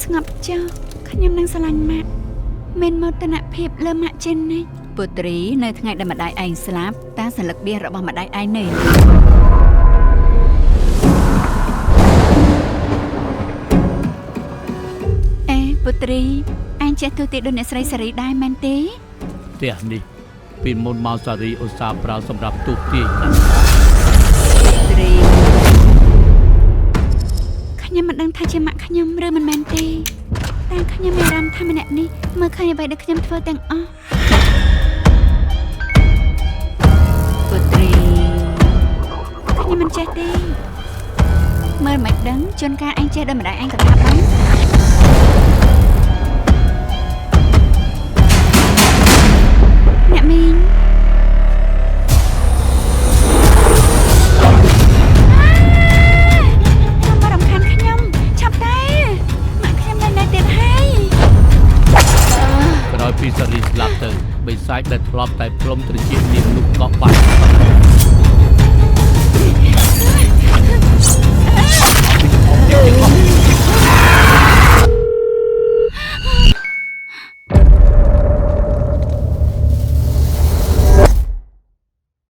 ស្ងប់ចុះខ្ញុំនឹងស្រឡាញ់ម៉ាក់មានមោទនភាពលើម៉ាក់ជានិច្ចពុត្រីនៅថ្ងៃដែលម្ដាយឯងស្លាប់តើសន្លឹកបៀសរបស់ម្ដាយឯងនៅអេពុត្រីឯងចេះទូទាដូចអ្នកស្រីសារីដែរមែនទេផ្ទះនេះពីមុនមកសារីឧស្សាហ៍ប្រើសម្រាប់ទូទាយណាស់ពុត្រីខ្ញុំមិនដឹងថាជាម៉ាក់ខ្ញុំឬមិនមែនទេតែខ្ញុំមានអារម្មណ៍ថាម្នាក់នេះមើលឃើញអ្វីដែលខ្ញុំធ្វើទាំងអស់ពុត្រីខ្ញុំមិនចេះទេមើលមិនដឹងជួនកាលឯងចេះដោយម្ដាយឯងក៏ថាបានអ្នកមីងពីសារីស្លាប់ទៅបិសាចដែលធ្លាប់តែព្រមត្រជានាងនោះក៏បាត់